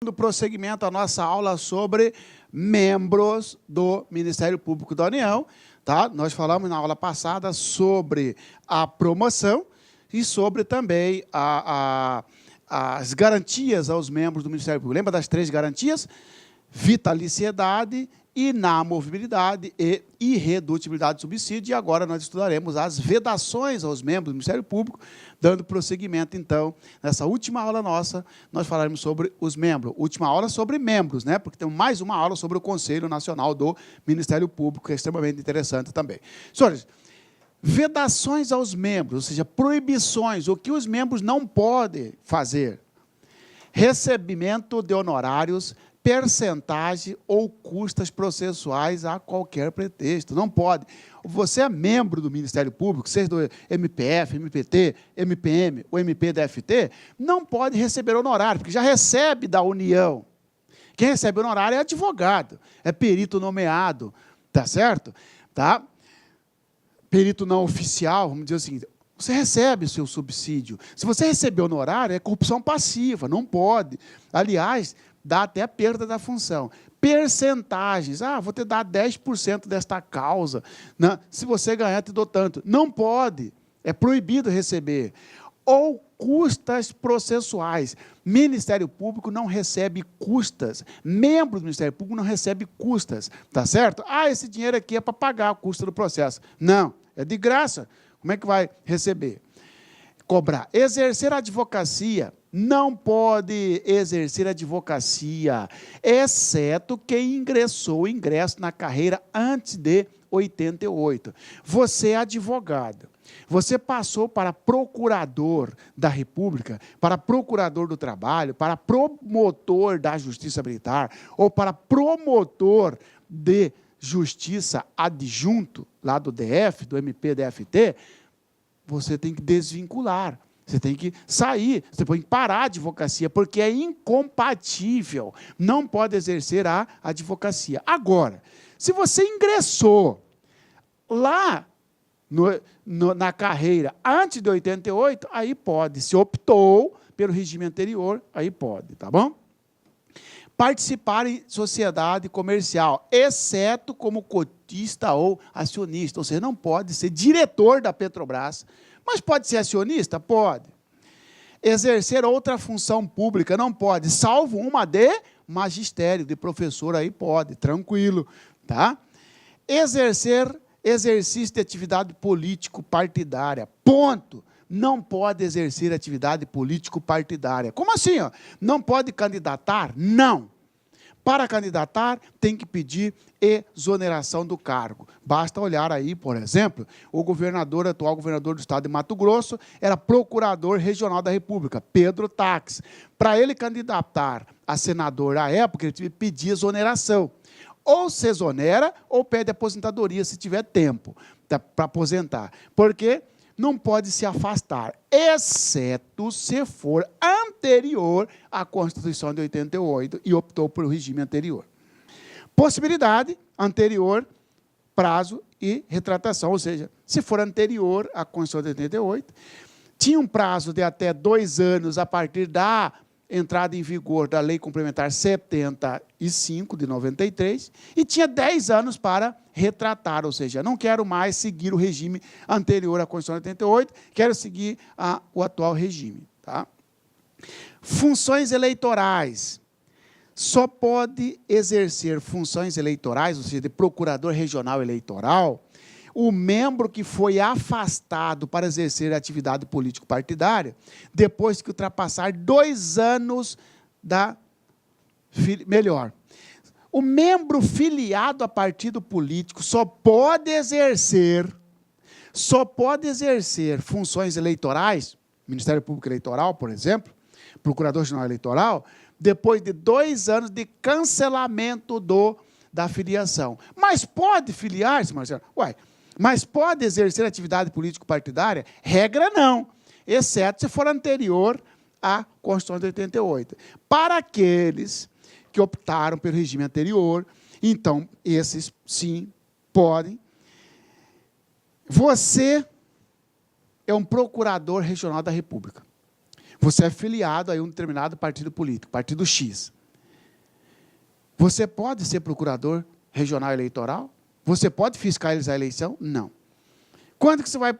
Dando prosseguimento à nossa aula sobre membros do Ministério Público da União, tá? Nós falamos na aula passada sobre a promoção e sobre também as garantias aos membros do Ministério Público. Lembra das 3 garantias? Vitaliciedade, inamovibilidade e irredutibilidade do subsídio. E agora nós estudaremos as vedações aos membros do Ministério Público, dando prosseguimento, então, nessa última aula nossa, nós falaremos sobre os membros. Última aula sobre membros, né? Porque tem mais uma aula sobre o Conselho Nacional do Ministério Público, que é extremamente interessante também. Senhores, vedações aos membros, ou seja, proibições, o que os membros não podem fazer. Recebimento de honorários, percentagem ou custas processuais a qualquer pretexto. Não pode. Você é membro do Ministério Público, seja do MPF, MPT, MPM ou MPDFT, não pode receber honorário, porque já recebe da União. Quem recebe honorário é advogado, é perito nomeado, tá certo? Tá? Perito não oficial, vamos dizer assim, você recebe o seu subsídio. Se você receber honorário, é corrupção passiva, não pode. Aliás, dá até a perda da função. Percentagens. Ah, vou te dar 10% desta causa. Né? Se você ganhar, te dou tanto. Não pode. É proibido receber. Ou custas processuais. Ministério Público não recebe custas. Membro do Ministério Público não recebe custas. Tá certo? Ah, esse dinheiro aqui é para pagar a custa do processo. Não, é de graça. Como é que vai receber? Cobrar. Exercer a advocacia. Não pode exercer advocacia, exceto quem ingressou o ingresso na carreira antes de 88. Você é advogado. Você passou para procurador da República, para procurador do trabalho, para promotor da Justiça Militar, ou para promotor de Justiça adjunto, lá do DF, do MPDFT, você tem que desvincular. Você tem que sair, você tem que parar a advocacia, porque é incompatível. Não pode exercer a advocacia. Agora, se você ingressou lá na carreira antes de 88, aí pode. Se optou pelo regime anterior, aí pode, tá bom? Participar em sociedade comercial, exceto como cotista ou acionista. Ou seja, não pode ser diretor da Petrobras. Mas pode ser acionista? Pode. Exercer outra função pública? Não pode, salvo uma de magistério, de professor, aí pode, tranquilo. Tá? Exercício de atividade político-partidária, ponto. Não pode exercer atividade político-partidária. Como assim? Ó? Não pode candidatar? Não. Para candidatar, tem que pedir exoneração do cargo. Basta olhar aí, por exemplo, o atual governador do estado de Mato Grosso, era procurador regional da República, Pedro Taques. Para ele candidatar a senador à época, ele tinha que pedir exoneração. Ou se exonera, ou pede aposentadoria, se tiver tempo para aposentar. Porque não pode se afastar, exceto se for anterior à Constituição de 88 e optou pelo regime anterior. Possibilidade, anterior, prazo e retratação, ou seja, se for anterior à Constituição de 88, tinha um prazo de até 2 anos a partir da entrada em vigor da Lei Complementar 75, de 93, e tinha 10 anos para retratar, ou seja, não quero mais seguir o regime anterior à Constituição de 88, quero seguir o atual regime. Tá? Funções eleitorais. Só pode exercer funções eleitorais, ou seja, de procurador regional eleitoral, o membro que foi afastado para exercer atividade político-partidária, depois que ultrapassar 2 anos o membro filiado a partido político só pode exercer funções eleitorais, Ministério Público Eleitoral, por exemplo, Procurador-Geral Eleitoral, depois de 2 anos de cancelamento da filiação. Mas pode filiar-se, Marcelo? Mas pode exercer atividade político-partidária? Regra não, exceto se for anterior à Constituição de 88. Para aqueles que optaram pelo regime anterior, então, esses, sim, podem. Você é um procurador regional da República. Você é filiado a um determinado partido político, partido X. Você pode ser procurador regional eleitoral? Você pode fiscalizar a eleição? Não. Quando que você vai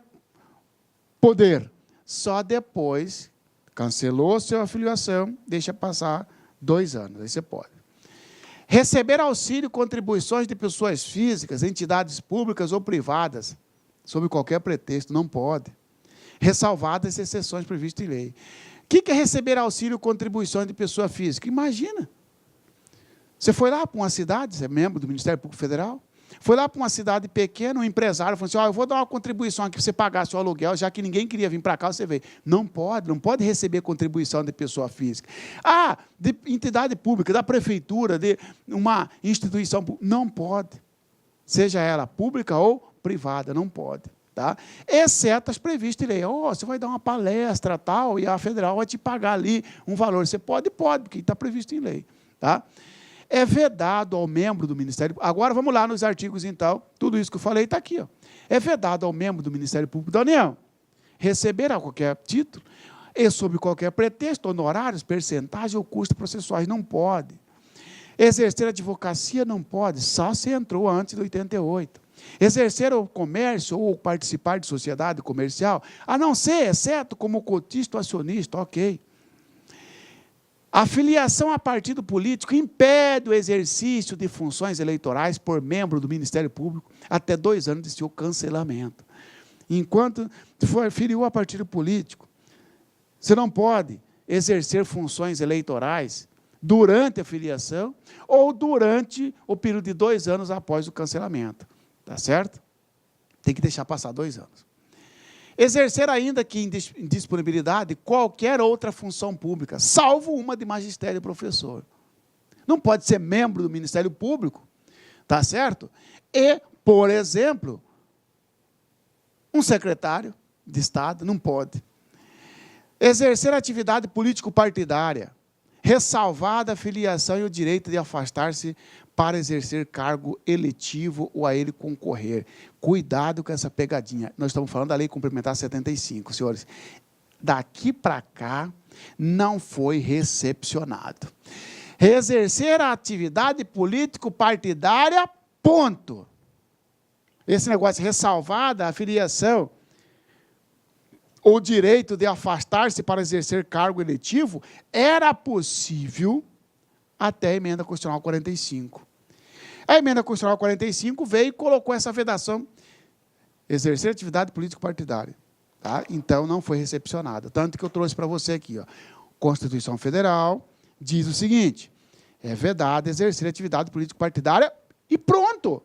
poder? Só depois, cancelou sua afiliação, deixa passar 2 anos, aí você pode. Receber auxílio e contribuições de pessoas físicas, entidades públicas ou privadas, sob qualquer pretexto, não pode. Ressalvadas as exceções previstas em lei. O que é receber auxílio e contribuições de pessoa física? Imagina. Você foi lá para uma cidade, você é membro do Ministério Público Federal, foi lá para uma cidade pequena, um empresário falou assim, eu vou dar uma contribuição aqui para você pagar seu aluguel, já que ninguém queria vir para cá, você veio. Não pode receber contribuição de pessoa física. Ah, de entidade pública, da prefeitura, de uma instituição pública, não pode. Seja ela pública ou privada, não pode. Tá? Exceto as previstas em lei. Você vai dar uma palestra, tal, e a federal vai te pagar ali um valor. Você pode, porque está previsto em lei. Tá? É vedado ao membro do Ministério... Agora, vamos lá nos artigos, então. Tudo isso que eu falei está aqui. Ó. É vedado ao membro do Ministério Público da União receber a qualquer título e, sob qualquer pretexto, honorários, percentagem ou custos processuais. Não pode. Exercer advocacia não pode, só se entrou antes de 88. Exercer o comércio ou participar de sociedade comercial, a não ser, exceto como cotista ou acionista, ok. A filiação a partido político impede o exercício de funções eleitorais por membro do Ministério Público até 2 anos de seu cancelamento. Enquanto for filiou a partido político, você não pode exercer funções eleitorais durante a filiação ou durante o período de 2 anos após o cancelamento. Tá certo? Tem que deixar passar 2 anos. Exercer ainda que em disponibilidade qualquer outra função pública, salvo uma de magistério e professor. Não pode ser membro do Ministério Público, tá certo? E, por exemplo, um secretário de Estado, não pode. Exercer atividade político-partidária, ressalvada a filiação e o direito de afastar-se para exercer cargo eletivo ou a ele concorrer. Cuidado com essa pegadinha. Nós estamos falando da Lei Complementar 75, senhores. Daqui para cá, não foi recepcionado. Exercer a atividade político-partidária, ponto. Esse negócio, ressalvada a filiação, o direito de afastar-se para exercer cargo eletivo, era possível até a emenda constitucional 45. A emenda constitucional 45 veio e colocou essa vedação, exercer atividade político-partidária. Tá? Então, não foi recepcionada. Tanto que eu trouxe para você aqui, ó, Constituição Federal diz o seguinte, é vedado exercer atividade político-partidária e pronto.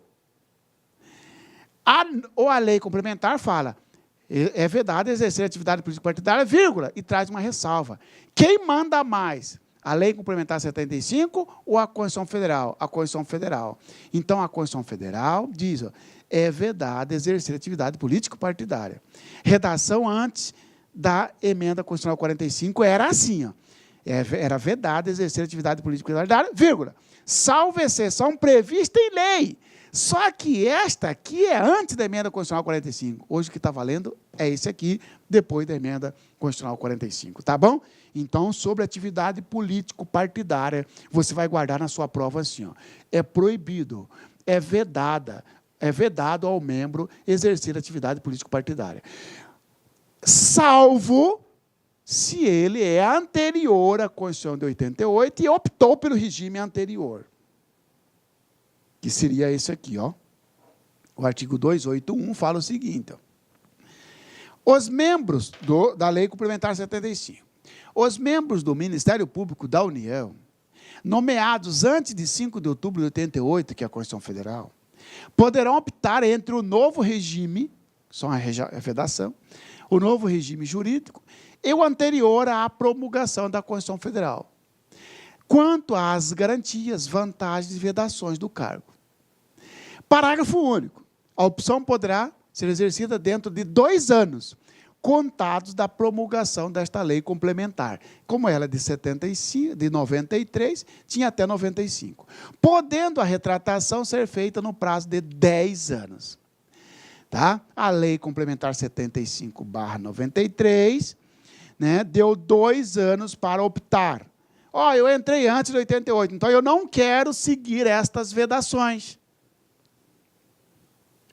Ou a lei complementar fala, é vedado exercer atividade político-partidária, vírgula, e traz uma ressalva. Quem manda mais? A Lei Complementar 75 ou a Constituição Federal? A Constituição Federal. Então, a Constituição Federal diz, ó, é vedado exercer atividade político-partidária. Redação antes da emenda constitucional 45 era assim, ó, era vedado exercer atividade político-partidária, vírgula, salvo exceção prevista em lei. Só que esta aqui é antes da emenda constitucional 45. Hoje o que está valendo é esse aqui, depois da emenda constitucional 45. Tá bom? Então, sobre atividade político-partidária, você vai guardar na sua prova assim, ó, é proibido, é vedado ao membro exercer atividade político-partidária. Salvo se ele é anterior à Constituição de 88 e optou pelo regime anterior. Que seria esse aqui, ó. O artigo 281 fala o seguinte, ó. Os membros da Lei Complementar 75, os membros do Ministério Público da União, nomeados antes de 5 de outubro de 88, que é a Constituição Federal, poderão optar entre o novo regime, só a vedação, o novo regime jurídico, e o anterior à promulgação da Constituição Federal, quanto às garantias, vantagens e vedações do cargo. Parágrafo único. A opção poderá ser exercida dentro de 2 anos, contados da promulgação desta lei complementar. Como ela é de 93, tinha até 95. Podendo a retratação ser feita no prazo de 10 anos. Tá? A lei complementar 75/93, né, deu 2 anos para optar. Ó, eu entrei antes de 88, então eu não quero seguir estas vedações.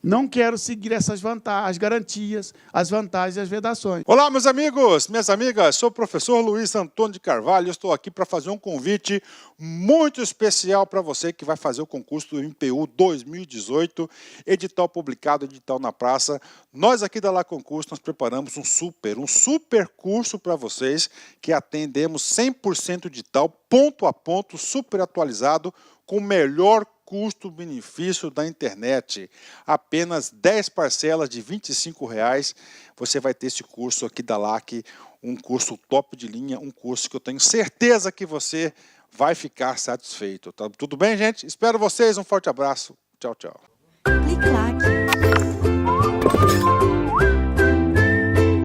Não quero seguir essas vantagens, as garantias, as vantagens e as vedações. Olá, meus amigos, minhas amigas, sou o professor Luiz Antônio de Carvalho, estou aqui para fazer um convite muito especial para você que vai fazer o concurso do MPU 2018, edital publicado, edital na praça. Nós aqui da La Concurso, nós preparamos um super curso para vocês, que atendemos 100% edital, ponto a ponto, super atualizado, com o melhor custo-benefício da internet. Apenas 10 parcelas de R$ 25,00. Você vai ter esse curso aqui da LAC, um curso top de linha, um curso que eu tenho certeza que você vai ficar satisfeito. Tá tudo bem, gente? Espero vocês. Um forte abraço. Tchau, tchau. Clique LAC.